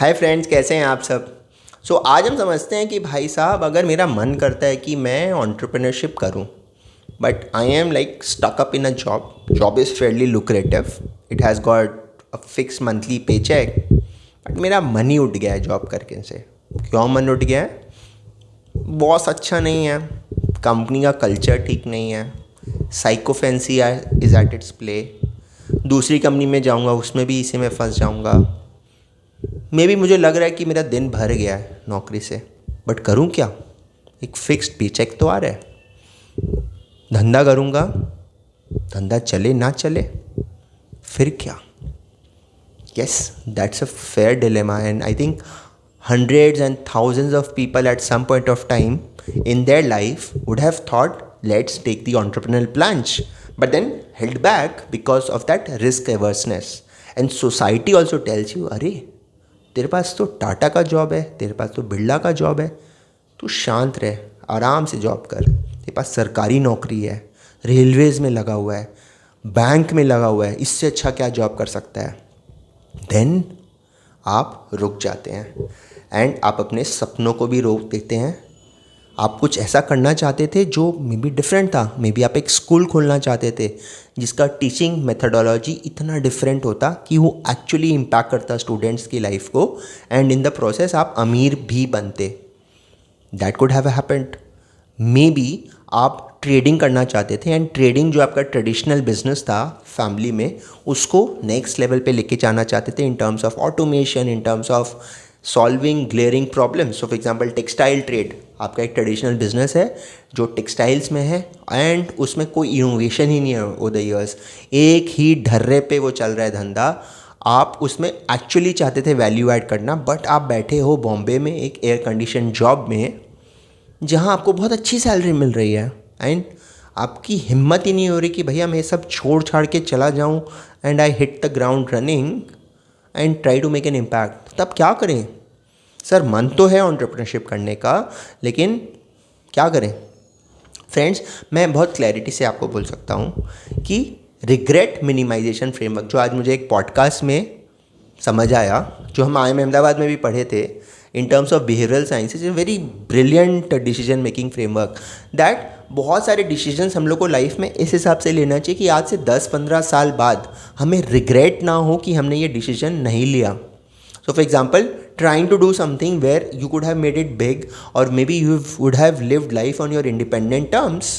Hi friends, कैसे हैं आप सब। आज हम समझते हैं कि भाई साहब, अगर मेरा मन करता है कि मैं एंटरप्रेन्योरशिप करूं, but I am like stuck up in a job is fairly lucrative, it has got a fix monthly pay cheque, but मेरा मन ही उठ गया है जॉब करके से। क्यों मन उठ गया है? बॉस अच्छा नहीं है, कंपनी का कल्चर ठीक नहीं है, sycophancy is at its play, दूसरी कंपनी में जाऊंगा उसमें भी इसी में फंस जाऊंगा। मे बी मुझे लग रहा है कि मेरा दिन भर गया है नौकरी से, बट करूं क्या? एक फिक्स्ड पे चेक तो आ रहा है। धंधा करूंगा, धंधा चले ना चले फिर क्या? Yes, that's a fair dilemma and I think hundreds and thousands of people at some point of time in their life would have thought, let's take the entrepreneurial plunge, but then held back because of that risk averseness. And society also tells you, अरे तेरे पास तो टाटा का job है, तेरे पास तो बिरला का job है, तू शांत रह, आराम से जॉब कर, तेरे पास सरकारी नौकरी है, रेलवेज़ में लगा हुआ है, बैंक में लगा हुआ है, इससे अच्छा क्या जॉब कर सकता है। देन आप रुक जाते हैं एंड आप अपने सपनों को भी रोक देते हैं। आप कुछ ऐसा करना चाहते थे जो मे बी डिफरेंट था, मे बी आप एक स्कूल खोलना चाहते थे जिसका टीचिंग मेथडोलॉजी इतना डिफरेंट होता कि वो एक्चुअली इम्पैक्ट करता स्टूडेंट्स की लाइफ को, एंड इन द प्रोसेस आप अमीर भी बनते। That could have happened. May be आप ट्रेडिंग करना चाहते थे एंड ट्रेडिंग जो आपका ट्रेडिशनल बिजनेस था फैमिली में, उसको नेक्स्ट लेवल पे लेके जाना चाहते थे इन terms of automation, in terms of solving glaring problems. So for example textile trade आपका एक ट्रेडिशनल बिजनेस है जो टेक्सटाइल्स में है एंड उसमें कोई इनोवेशन ही नहीं है ओवर द ईयर्स, एक ही ढर्रे पे वो चल रहा है धंधा। आप उसमें एक्चुअली चाहते थे वैल्यू ऐड करना, बट आप बैठे हो बॉम्बे में एक एयर कंडीशन जॉब में जहाँ आपको बहुत अच्छी सैलरी मिल रही है एंड आपकी हिम्मत ही नहीं हो रही कि भैया मैं सब छोड़ छाड़ के चला जाऊँ and I hit the ground running and try to make an impact. तब क्या करें? सर, मन तो है एंटरप्रेन्योरशिप करने का, लेकिन क्या करें? फ्रेंड्स, मैं बहुत क्लैरिटी से आपको बोल सकता हूँ कि रिग्रेट मिनिमाइजेशन फ्रेमवर्क जो आज मुझे एक पॉडकास्ट में समझ आया, जो हम IIM अहमदाबाद में भी पढ़े थे, इन terms of behavioural science, is a very brilliant decision making framework that बहुत सारे डिसीजंस हम लोग को लाइफ में इस हिसाब से लेना चाहिए कि आज से 10-15 साल बाद हमें रिग्रेट ना हो कि हमने ये डिसीजन नहीं लिया। So for example, trying to do something where you could have made it big, or maybe you would have lived life on your independent terms,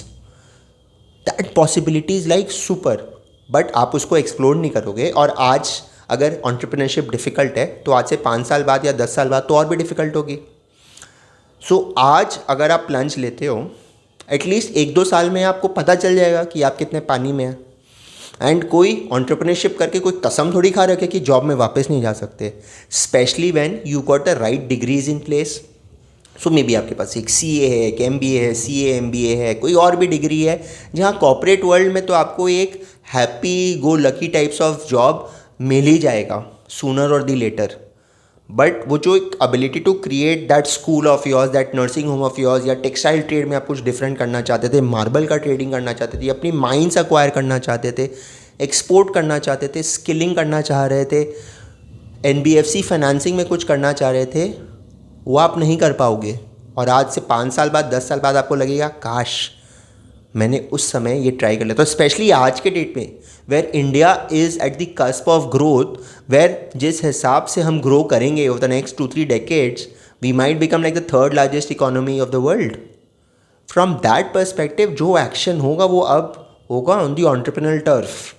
that possibility is like super, but आप उसको explore नहीं करोगे। और आज अगर entrepreneurship difficult है तो आज से 5 साल बाद या 10 साल बाद तो और भी डिफ़िकल्ट होगी। आज अगर आप प्लंज लेते हो, एटलीस्ट 1-2 साल में आपको पता चल जाएगा कि आप कितने पानी में हैं। एंड कोई एंटरप्रेन्योरशिप करके कोई कसम थोड़ी खा रखे कि जॉब में वापस नहीं जा सकते, specially when you got the right degrees in place. So may be आपके पास एक CA है, एक MBA है, CA MBA है, कोई और भी डिग्री है, जहाँ कॉर्पोरेट वर्ल्ड में तो आपको एक happy go lucky types of job मिल ही जाएगा सूनर और दी लेटर। बट वो जो एक ability to create that school of yours, that nursing home of yours, या टेक्सटाइल ट्रेड में आप कुछ डिफरेंट करना चाहते थे, मार्बल का ट्रेडिंग करना चाहते थे, अपनी माइंड्स एक्वायर करना चाहते थे, एक्सपोर्ट करना चाहते थे, स्किलिंग करना चाह रहे थे, NBFC फाइनेंसिंग में कुछ करना चाह रहे थे, वो आप नहीं कर पाओगे। और आज से 5 साल बाद, 10 साल बाद आपको लगेगा काश मैंने उस समय ये ट्राई कर लिया। तो स्पेशली आज के डेट में where India is at the cusp of growth, where जिस हिसाब से हम ग्रो करेंगे over the next 2-3 decades, we might become like the 3rd largest economy of the world. From that perspective जो एक्शन होगा वो अब होगा on the entrepreneurial turf,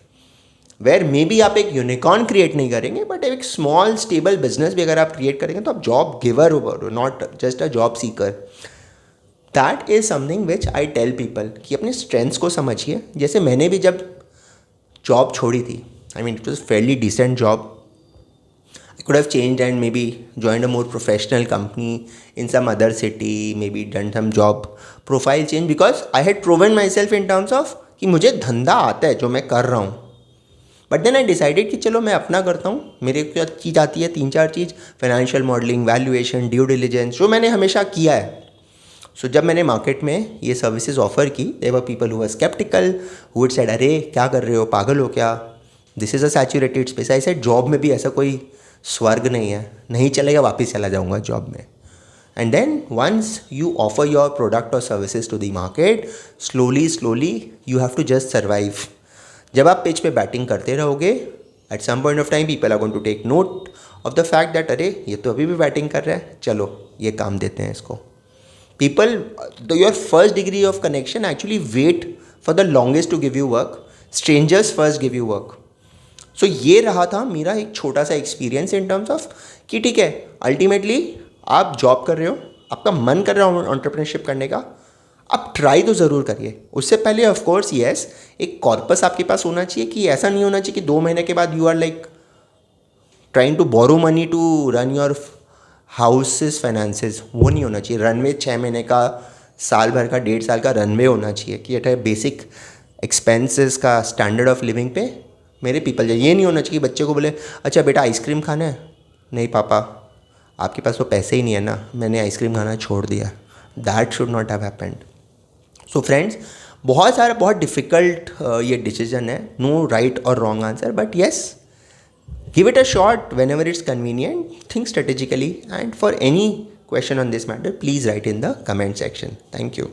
where maybe आप एक यूनिकॉर्न क्रिएट नहीं करेंगे, बट एक स्मॉल स्टेबल बिजनेस भी अगर आप क्रिएट करेंगे तो आप जॉब गिवर हो, not just a job seeker. That is something which I tell people कि अपने स्ट्रेंथ्स को समझिए। जैसे मैंने भी जब जॉब छोड़ी थी, I mean it was fairly decent job, I could have changed and maybe joined a more professional company in some other city, maybe done some job profile change, because I had proven myself in terms of कि मुझे धंधा आता है जो मैं कर रहा हूँ। बट देन आई डिसाइडेड कि चलो मैं अपना करता हूँ। मेरे को चीज़ आती है 3-4 चीज़, financial modelling, valuation, due diligence, जो मैंने हमेशा किया है। सो जब मैंने मार्केट में ये सर्विसेज ऑफर की, there were people who were skeptical, who would said अरे क्या कर रहे हो, पागल हो क्या, this is a saturated space. I said job में भी ऐसा कोई स्वर्ग नहीं है, नहीं चलेगा वापस चला जाऊँगा जॉब में. And then once you offer your product or services to the market, slowly you have to just survive. जब आप पिच पे बैटिंग करते रहोगे, at some point of time people are going to take note of the fact that अरे ये तो अभी भी बैटिंग कर रहा है, चलो ये काम देते हैं इसको. People, your first degree of connection actually wait for the longest to give you work. Strangers first give you work. सो ये रहा था मेरा एक छोटा सा एक्सपीरियंस इन टर्म्स ऑफ कि ठीक है, अल्टीमेटली आप जॉब कर रहे हो, आपका मन कर रहा है एंटरप्रेन्योरशिप करने का, आप ट्राई तो ज़रूर करिए. उससे पहले ऑफ कोर्स यस, एक कॉर्पस आपके पास होना चाहिए कि ऐसा नहीं होना चाहिए कि 2 महीने के बाद you are like trying to borrow money to run your houses finances. वो नहीं होना चाहिए. रनवे 6 महीने का, साल भर का, 1.5 साल का रनवे होना चाहिए कि अगर बेसिक एक्सपेंसेस का स्टैंडर्ड ऑफ लिविंग पे मेरे पीपल जाए. ये नहीं होना चाहिए कि बच्चे को बोले अच्छा बेटा आइसक्रीम खाना है, नहीं पापा आपके पास तो पैसे ही नहीं है ना, मैंने आइसक्रीम खाना छोड़ दिया. That should not have happened. So friends, बहुत डिफ़िकल्ट ये डिसीजन है. नो राइट और wrong answer, but yes, give it a shot whenever it's convenient. Think strategically, and for any question on this matter, please write in the comment section. Thank you.